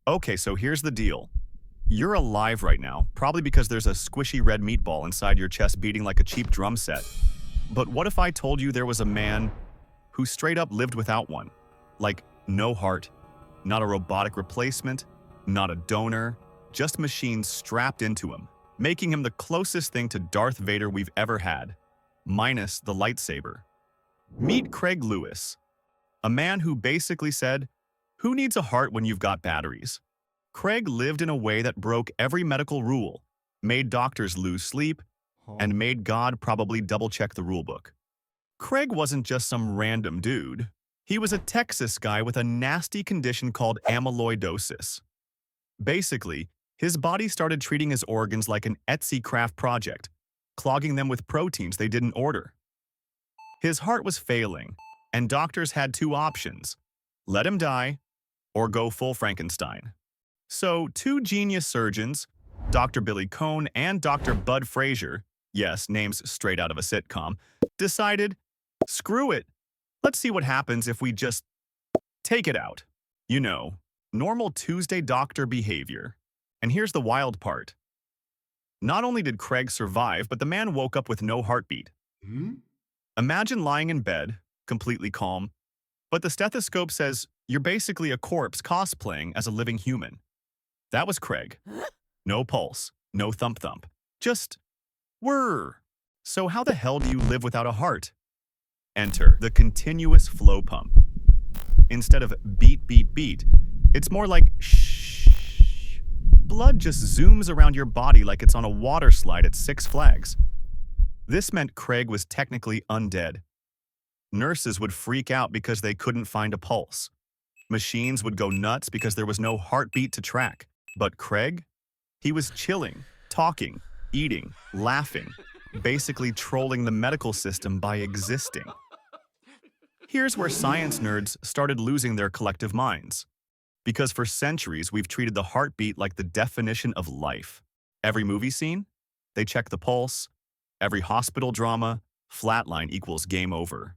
Okay, so here's the deal. You're alive right now, probably because there's a squishy red meatball inside your chest beating like a cheap drum set. But what if I told you there was a man who straight up lived without one? Like, no heart, not a robotic replacement, not a donor, just machines strapped into him, making him the closest thing to Darth Vader we've ever had, minus the lightsaber. Meet Craig Lewis, a man who basically said, "Who needs a heart when you've got batteries?" Craig lived in a way that broke every medical rule, made doctors lose sleep, and made God probably double-check the rulebook. Craig wasn't just some random dude. He was a Texas guy with a nasty condition called amyloidosis. Basically, his body started treating his organs like an Etsy craft project, clogging them with proteins they didn't order. His heart was failing, and doctors had two options: let him die or go full Frankenstein. So, two genius surgeons, Dr. Billy Cohn and Dr. Bud Frazier, yes, names straight out of a sitcom, decided, screw it, let's see what happens if we just take it out. You know, normal Tuesday doctor behavior. And here's the wild part. Not only did Craig survive, but the man woke up with no heartbeat. Imagine lying in bed, completely calm, but the stethoscope says you're basically a corpse cosplaying as a living human. That was Craig. No pulse, no thump-thump, just whirr. So how the hell do you live without a heart? Enter the continuous flow pump. Instead of beat, beat, beat, it's more like shh. Blood just zooms around your body like it's on a water slide at Six Flags. This meant Craig was technically undead. Nurses would freak out because they couldn't find a pulse. Machines would go nuts because there was no heartbeat to track. But Craig? He was chilling, talking, eating, laughing, basically trolling the medical system by existing. Here's where science nerds started losing their collective minds. Because for centuries, we've treated the heartbeat like the definition of life. Every movie scene, they check the pulse. Every hospital drama, flatline equals game over.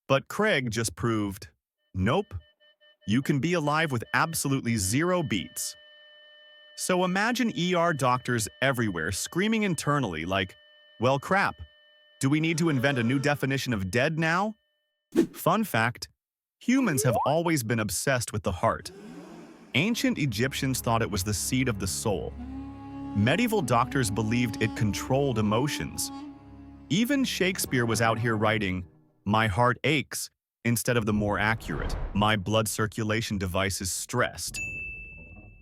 But Craig just proved, nope, you can be alive with absolutely zero beats. So imagine ER doctors everywhere screaming internally like, well crap, do we need to invent a new definition of dead now? Fun fact, humans have always been obsessed with the heart. Ancient Egyptians thought it was the seat of the soul. Medieval doctors believed it controlled emotions. Even Shakespeare was out here writing, "My heart aches," instead of the more accurate, "My blood circulation device is stressed."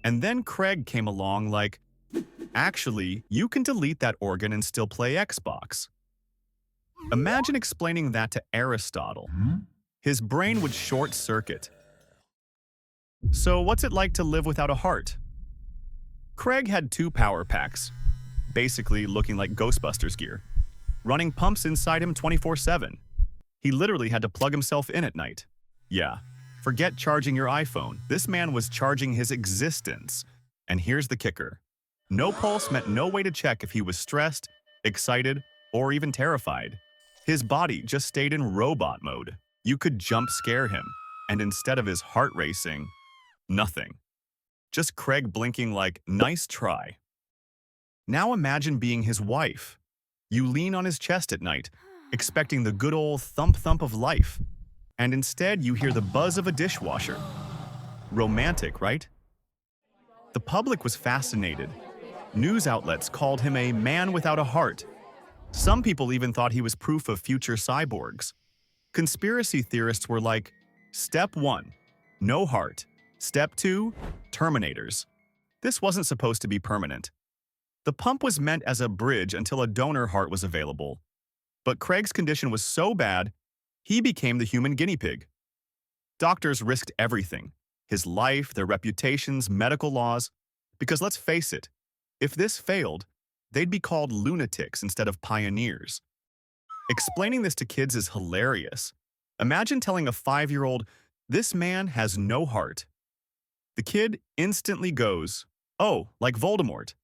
And then Craig came along like, actually, you can delete that organ and still play Xbox. Imagine explaining that to Aristotle. His brain would short circuit. So what's it like to live without a heart? Craig had two power packs, basically looking like Ghostbusters gear, running pumps inside him 24/7. He literally had to plug himself in at night. Yeah, forget charging your iPhone. This man was charging his existence. And here's the kicker. No pulse meant no way to check if he was stressed, excited, or even terrified. His body just stayed in robot mode. You could jump scare him, and instead of his heart racing, nothing. Just Craig blinking like, nice try. Now imagine being his wife. You lean on his chest at night, expecting the good old thump-thump of life. And instead, you hear the buzz of a dishwasher. Romantic, right? The public was fascinated. News outlets called him a man without a heart. Some people even thought he was proof of future cyborgs. Conspiracy theorists were like, Step 1, no heart. Step 2, Terminators. This wasn't supposed to be permanent. The pump was meant as a bridge until a donor heart was available. But Craig's condition was so bad, he became the human guinea pig. Doctors risked everything, his life, their reputations, medical laws, because let's face it, if this failed, they'd be called lunatics instead of pioneers. Explaining this to kids is hilarious. Imagine telling a 5-year-old, this man has no heart. The kid instantly goes, oh, like Voldemort.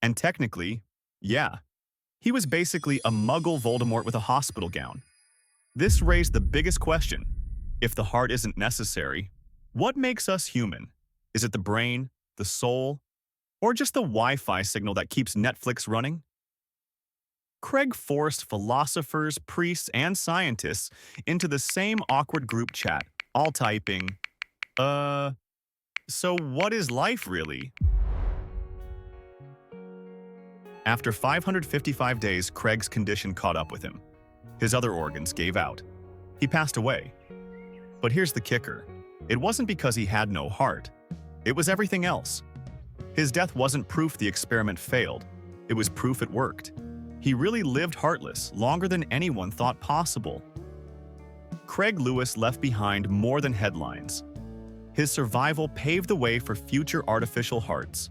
And technically, yeah, he was basically a muggle Voldemort with a hospital gown. This raised the biggest question. If the heart isn't necessary, what makes us human? Is it the brain, the soul, or just the Wi-Fi signal that keeps Netflix running? Craig forced philosophers, priests, and scientists into the same awkward group chat, all typing, so what is life really? After 555 days, Craig's condition caught up with him. His other organs gave out. He passed away. But here's the kicker. It wasn't because he had no heart. It was everything else. His death wasn't proof the experiment failed. It was proof it worked. He really lived heartless, longer than anyone thought possible. Craig Lewis left behind more than headlines. His survival paved the way for future artificial hearts.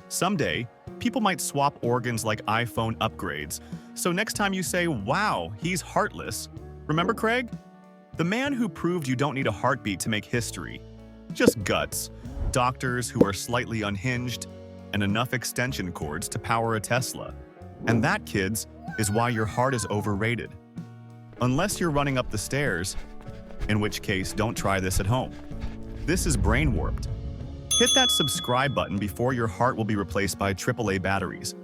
Someday, people might swap organs like iPhone upgrades, so next time you say, "Wow, he's heartless," remember Craig? The man who proved you don't need a heartbeat to make history. Just guts, doctors who are slightly unhinged, and enough extension cords to power a Tesla. And that, kids, is why your heart is overrated. Unless you're running up the stairs, in which case don't try this at home. This is Brain Warped. Hit that subscribe button before your heart will be replaced by AAA batteries.